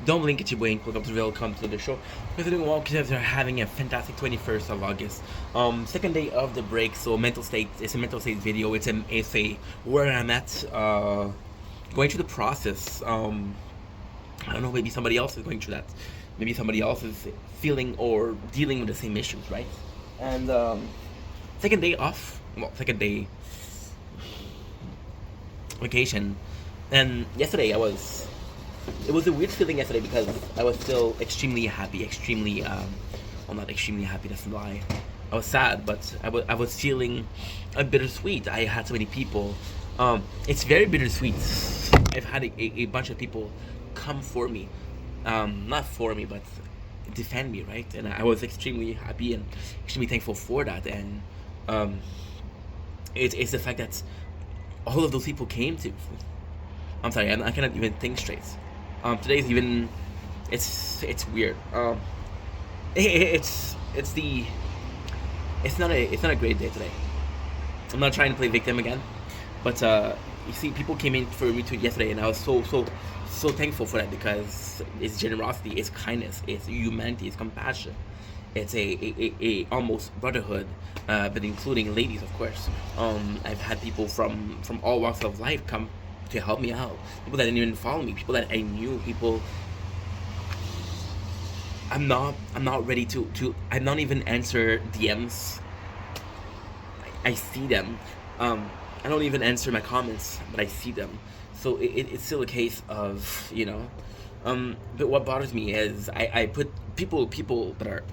Don't blink at your brain. Welcome to the show. We're doing well because they're having a fantastic 21st of August. Second day of the break. So mental state. It's a mental state video. It's a where I'm at. Going through the process. I don't know. Maybe somebody else is going through that. Maybe somebody else is feeling or dealing with the same issues, right? And second day off. Well, second day vacation. And yesterday it was a weird feeling yesterday because I was still extremely happy, well, not extremely happy, that's a lie. I was sad, but I was feeling a bittersweet. I had so many people. It's very bittersweet. I've had a bunch of people come for me, not for me, but defend me, right? And I was extremely happy and extremely thankful for that. And it's the fact that all of those people came to. I'm sorry, I cannot even think straight. Today's even, it's weird. It's not a great day today. I'm not trying to play victim again, but you see, people came in for me too yesterday, and I was so thankful for that because it's generosity, it's kindness, it's humanity, it's compassion. It's a almost brotherhood, but including ladies, of course. I've had people from all walks of life come to help me out. People that didn't even follow me, people that I knew, people. I'm not ready I don't even answer DMs. I see them. I don't even answer my comments, but I see them. So it's still a case of, but what bothers me is I put people that are.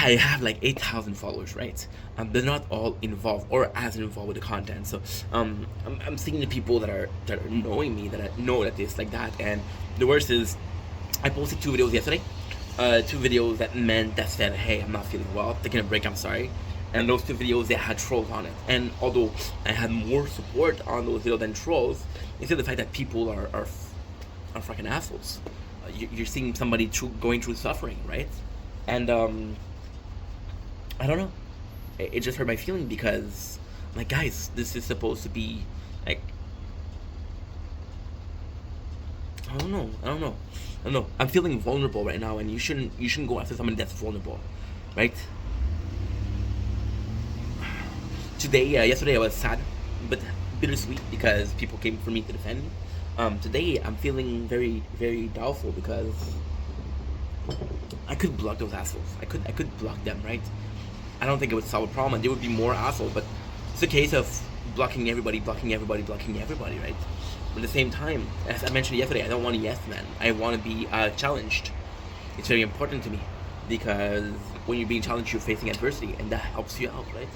I have like 8,000 followers, right? They're not all involved or as involved with the content. So I'm seeing the people that are knowing me, that I know that this like that. And the worst is, I posted 2 videos yesterday. 2 videos that meant that said, hey, I'm not feeling well, taking a break, I'm sorry. And those 2 videos, they had trolls on it. And although I had more support on those videos than trolls, it's still the fact that people are fucking assholes. You're seeing somebody going through suffering, right? And I don't know. It just hurt my feeling because, like, guys, this is supposed to be like, I don't know. I'm feeling vulnerable right now, and you shouldn't go after somebody that's vulnerable, right? Yesterday I was sad, but bittersweet because people came for me to defend me. Today I'm feeling very, very doubtful because I could block those assholes. I could block them, right? I don't think it would solve a problem, and there would be more assholes. But it's a case of blocking everybody, right? But at the same time, as I mentioned yesterday, I don't want a yes man. I want to be challenged. It's very important to me because when you're being challenged, you're facing adversity, and that helps you out, right?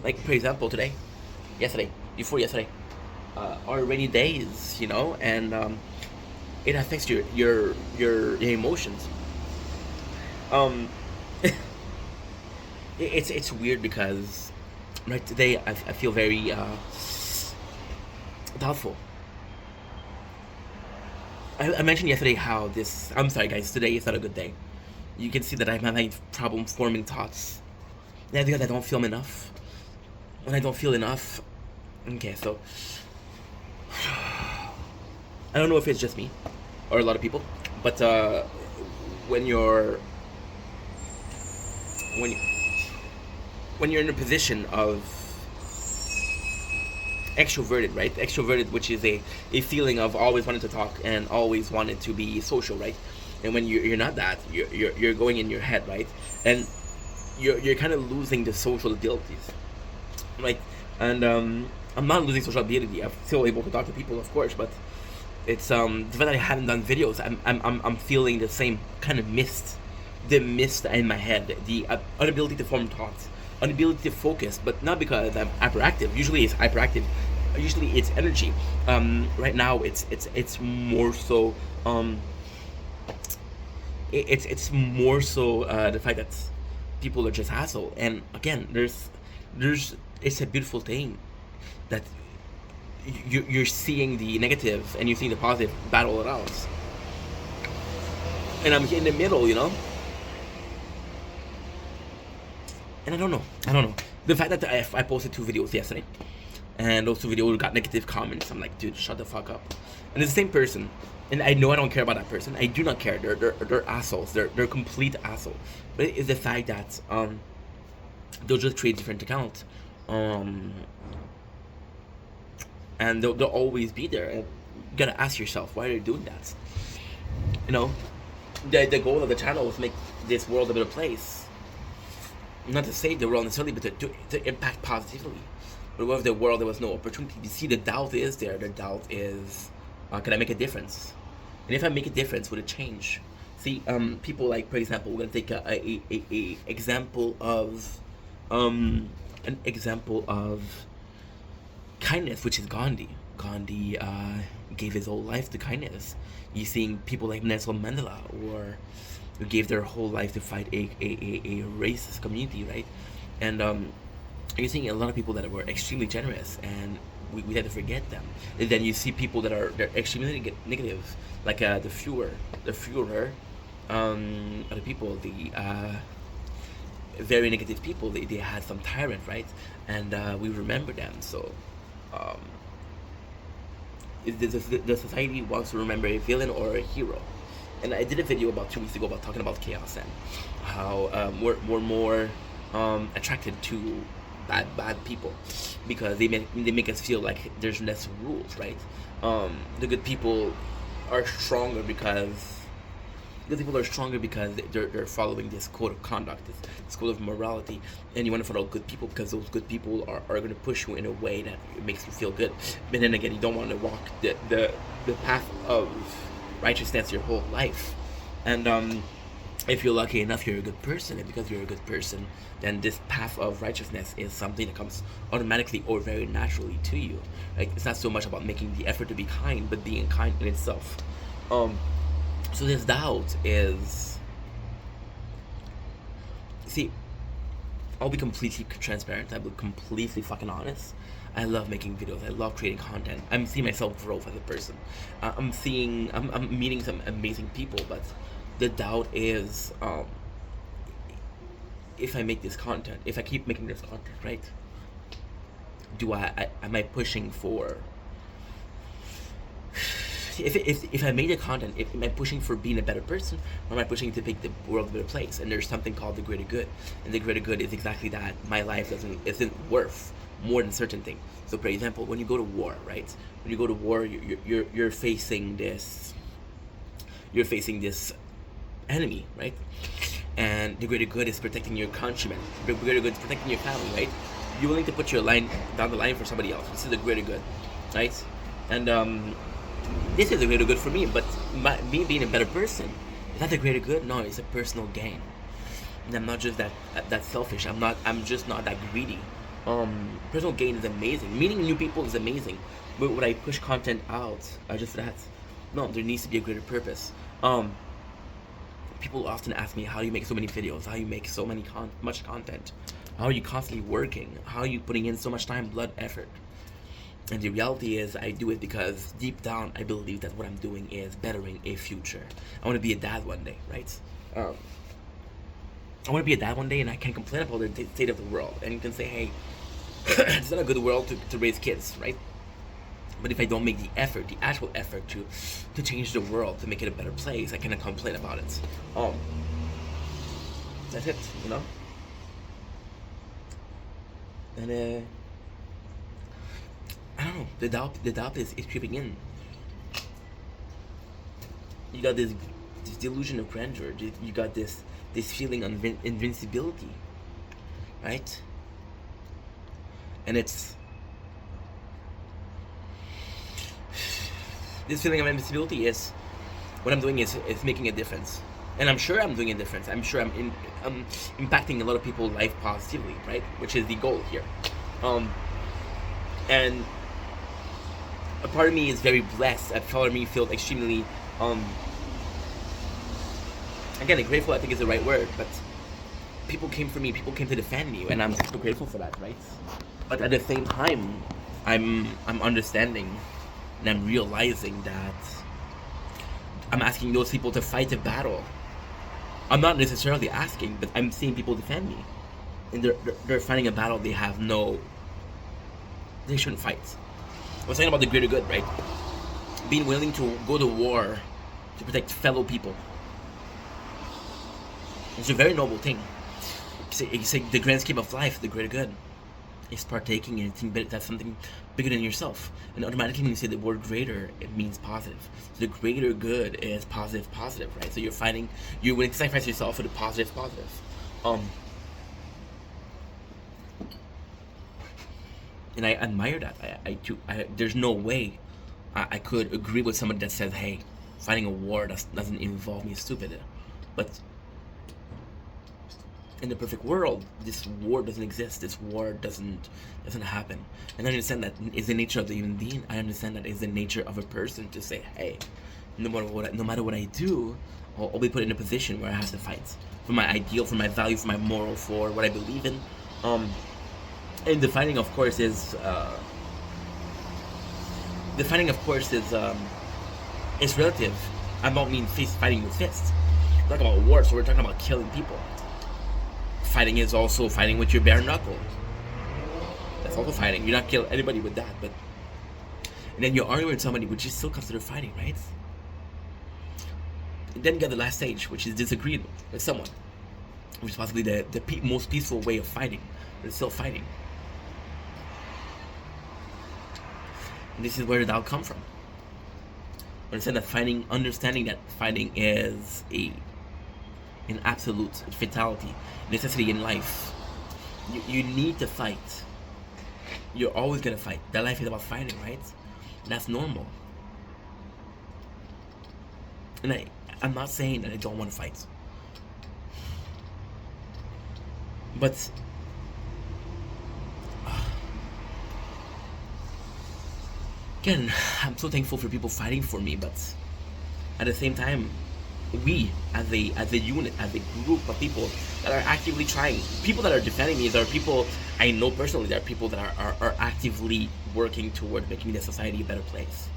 Like, for example, before yesterday, are rainy days, and it affects your emotions. It's weird because right today I feel very doubtful. I mentioned yesterday how this. I'm sorry, guys. Today is not a good day. You can see that I'm having problem forming thoughts. Yeah, because I don't feel enough. When I don't feel enough, okay, so I don't know if it's just me or a lot of people, but when you're when you're in a position of extroverted, right? Extroverted, which is a feeling of always wanting to talk and always wanting to be social, right? And when you're not that, you're going in your head, right? And you're kind of losing the social abilities, right? And I'm not losing social ability. I'm still able to talk to people, of course, but it's the fact that I haven't done videos. I'm feeling the same kind of mist, the mist in my head, the inability to form thoughts, inability to focus, but not because I'm hyperactive. Usually it's hyperactive. Usually it's energy. Right now it's more so it's more so the fact that people are just asshole. And again, there's it's a beautiful thing that you're seeing the negative and you're seeing the positive battle it out. And I'm in the middle, And I don't know. The fact that I posted 2 videos yesterday, and also video got negative comments. I'm like, dude, shut the fuck up. And it's the same person, and I know I don't care about that person. I do not care. They're assholes. They're complete assholes. But it's the fact that they'll just create different accounts, and they'll always be there. And you gotta ask yourself, why are they doing that? You know, the goal of the channel is to make this world a better place. Not to save the world necessarily, but to impact positively. But what if the world there was no opportunity? You see, the doubt is there. The doubt is, can I make a difference? And if I make a difference, would it change? See, people like, for example, we're gonna take a example of, an example of kindness, which is Gandhi. Gandhi gave his whole life to kindness. You seeing people like Nelson Mandela, or who gave their whole life to fight a racist community, right? And you're seeing a lot of people that were extremely generous, and we had to forget them. And then you see people that they're extremely negative, like the Führer, other people, the very negative people. They had some tyrant, right? And we remember them. So the society wants to remember a villain or a hero. And I did a video about 2 weeks ago about talking about chaos and how we're more attracted to bad people because they make us feel like there's less rules, right? The good people are stronger because they're following this code of conduct, this code of morality, and you want to follow good people because those good people are going to push you in a way that makes you feel good. But then again, you don't want to walk the path of righteousness your whole life. And if you're lucky enough, you're a good person, and because you're a good person, then this path of righteousness is something that comes automatically or very naturally to you. Like, it's not so much about making the effort to be kind, but being kind in itself. So this doubt is, see, I'll be completely transparent. I'll be completely fucking honest. I love making videos. I love creating content. I'm seeing myself grow as a person. I'm meeting some amazing people, but the doubt is, if I make this content, if I keep making this content, right? Am I pushing for? If I made the content, am I pushing for being a better person, or am I pushing to make the world a better place? And there's something called the greater good, and the greater good is exactly that. My life isn't worth more than certain things. So, for example, when you go to war, right? When you go to war, you're facing this enemy, right? And the greater good is protecting your countrymen. The greater good is protecting your family, right? You're willing to put your line down the line for somebody else. This is the greater good, right? And this is the greater good for me, but me being a better person, is that the greater good? No, it's a personal gain. And I'm not just that selfish. I'm just not that greedy. Personal gain is amazing. Meeting new people is amazing. But would I push content out just for that? No, there needs to be a greater purpose. People often ask me, how do you make so many videos? How do you make so much content? How are you constantly working? How are you putting in so much time, blood, effort? And the reality is, I do it because deep down, I believe that what I'm doing is bettering a future. I want to be a dad one day, right? I want to be a dad one day, and I can't complain about the state of the world. And you can say, hey, it's not a good world to raise kids, right? But if I don't make the effort, the actual effort to change the world, to make it a better place, I cannot complain about it. That's it, you know? And I don't know, the doubt is creeping in. You got this delusion of grandeur. You got this feeling of invincibility, right? And it's this feeling of invincibility is what I'm doing is making a difference, and I'm sure I'm doing a difference. I'm sure I'm impacting a lot of people's life positively, right? Which is the goal here. And a part of me is very blessed. A part of me feels extremely again, grateful I think is the right word, but people came for me, people came to defend me, and I'm super grateful for that, right? But at the same time, I'm understanding and I'm realizing that I'm asking those people to fight a battle. I'm not necessarily asking, but I'm seeing people defend me, and they're fighting a battle they have no they shouldn't fight. I was talking about the greater good, right? Being willing to go to war to protect fellow people. It's a very noble thing. You say the grand scheme of life, the greater good, is partaking in anything that's something bigger than yourself. And automatically when you say the word greater, it means positive. So the greater good is positive, right? So you're willing to sacrifice yourself for the positive. And I admire that. There's no way I could agree with somebody that says, hey, fighting a war doesn't involve me is stupid. But in the perfect world, this war doesn't exist. This war doesn't happen. And I understand that is the nature of the human being. I understand that is the nature of a person to say, hey, no matter what I do, I'll be put in a position where I have to fight for my ideal, for my value, for my moral, for what I believe in. And the fighting, of course, is relative. I don't mean fighting with fists. We're talking about war, so we're talking about killing people. Fighting is also fighting with your bare knuckle. That's also fighting. You're not kill anybody with that, but and then you're arguing with somebody, which is still considered fighting, right? And then you got the last stage, which is disagreeing with someone, which is possibly the most peaceful way of fighting, but it's still fighting. And this is where the Tao come from. Understanding that fighting is an absolute fatality, necessity in life. You need to fight. You're always gonna fight. That life is about fighting, right? That's normal. And I'm not saying that I don't want to fight. But again, I'm so thankful for people fighting for me, but at the same time, we as a unit, as a group of people that are actively trying, people that are defending me, there are people I know personally, there are people that are actively working toward making the society a better place.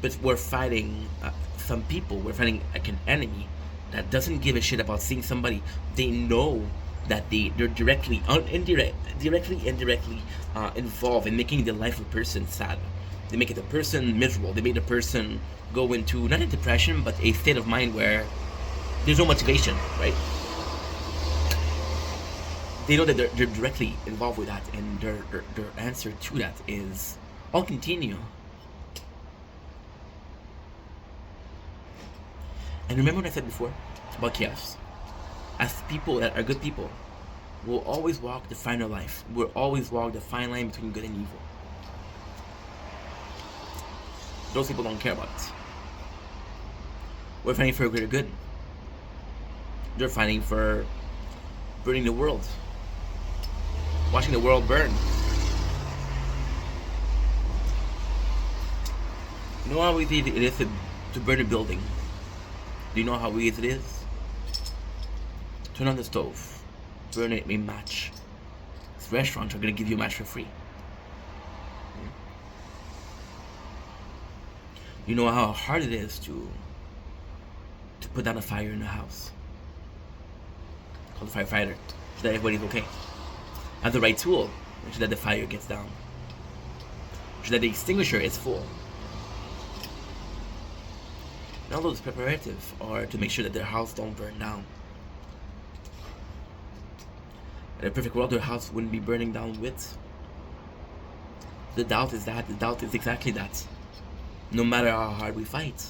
But we're fighting some people, we're fighting like an enemy that doesn't give a shit about seeing somebody they know that they're directly indirectly involved in making the life of a person sad. They make it a person miserable. They make the person go into not a depression, but a state of mind where there's no motivation, right? They know that they're directly involved with that, and their answer to that is, I'll continue. And remember what I said before about chaos? As people that are good people, we'll always walk the finer life. We'll always walk the fine line between good and evil. Those people don't care about it. We're fighting for a greater good. They're fighting for burning the world. Watching the world burn. You know how easy it is to burn a building? Do you know how easy it is? Turn on the stove. Burn it, a match. These restaurants are going to give you a match for free. You know how hard it is to put down a fire in a house. Call the firefighter so that everybody's okay. Have the right tool, make sure that the fire gets down. Make sure that the extinguisher is full. And all those preparatives are to make sure that their house don't burn down. In a perfect world, their house wouldn't be burning down with. The doubt is that. The doubt is exactly that. No matter how hard we fight.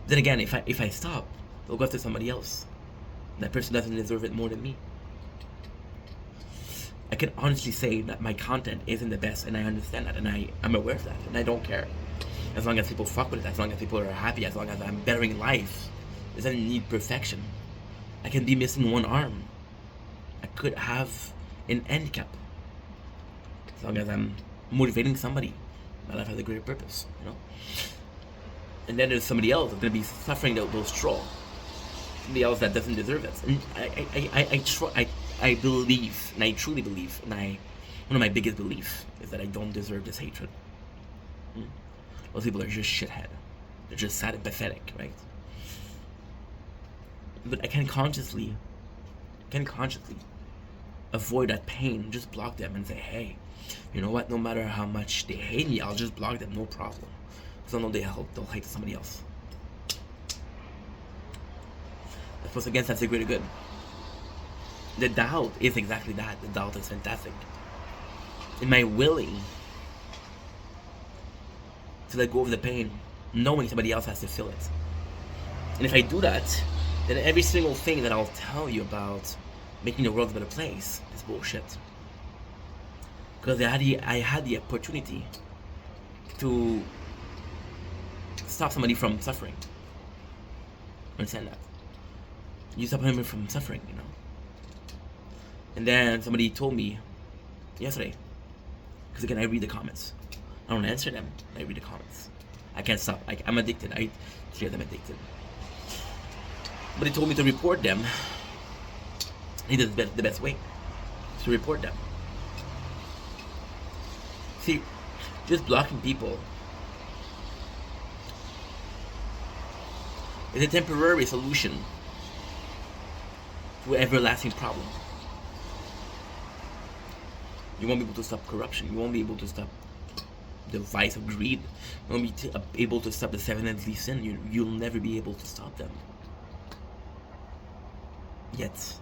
Then again, if I stop, it'll go after somebody else. That person doesn't deserve it more than me. I can honestly say that my content isn't the best, and I understand that, and I'm aware of that, and I don't care. As long as people fuck with it, as long as people are happy, as long as I'm bettering life. It doesn't need perfection. I can be missing one arm. I could have an handicap. As long as I'm motivating somebody, my life has a greater purpose, you know. And then there's somebody else that's gonna be suffering those trolls. Somebody else that doesn't deserve it. And I believe, and I truly believe, and one of my biggest beliefs is that I don't deserve this hatred. Those people are just shithead. They're just sad and pathetic, right? But I can consciously avoid that pain, just block them and say, hey, you know what? No matter how much they hate me, I'll just block them, no problem. Because I know they'll hate somebody else. Plus, again, that's a greater good. The doubt is exactly that. The doubt is fantastic. Am I willing to let go of the pain, knowing somebody else has to feel it? And if I do that, then every single thing that I'll tell you about making the world a better place is bullshit. Because I had the opportunity to stop somebody from suffering. Understand that? You stop him from suffering, you know. And then somebody told me yesterday, because again I read the comments. I don't answer them. I read the comments. I can't stop. I'm addicted. I hear them addicted. But they told me to report them. He does the best way to report them. See, just blocking people is a temporary solution to an everlasting problem. You won't be able to stop corruption. You won't be able to stop the vice of greed. You won't be able to stop the seven deadly sin. You'll never be able to stop them. Yet,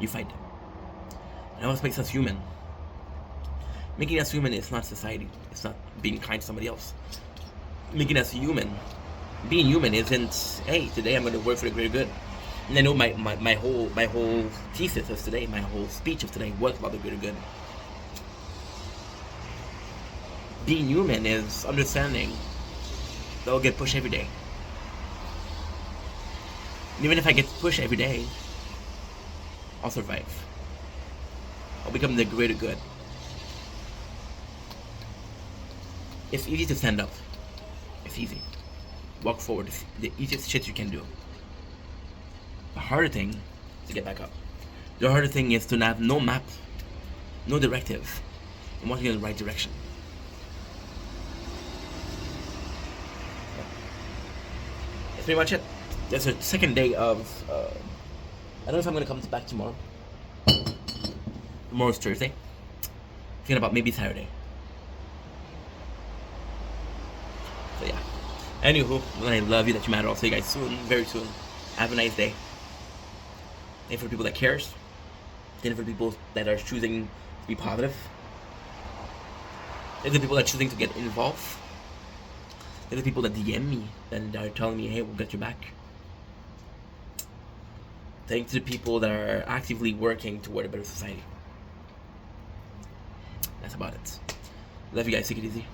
you fight them. And what makes us human? Making us human is not society. It's not being kind to somebody else. Making us human, being human isn't, hey, today I'm going to work for the greater good. And I know my whole thesis of today, my whole speech of today was about the greater good. Being human is understanding that I'll get pushed every day. And even if I get pushed every day, I'll survive. I'll become the greater good. It's easy to stand up. It's easy. Walk forward. It's the easiest shit you can do. The harder thing is to get back up. The harder thing is to have no map, no directive, and walking in the right direction. That's pretty much it. That's the second day of, I don't know if I'm going to come back tomorrow. Tomorrow's Thursday. Thinking about maybe Saturday. So yeah. Anywho, I love you that you matter. I'll see you guys soon, very soon. Have a nice day. And for people that cares, and for people that are choosing to be positive, and the people that are choosing to get involved, and the people that DM me and are telling me, hey, we'll get you back. Thanks to the people that are actively working toward a better society. That's about it. Love you guys. Take it easy.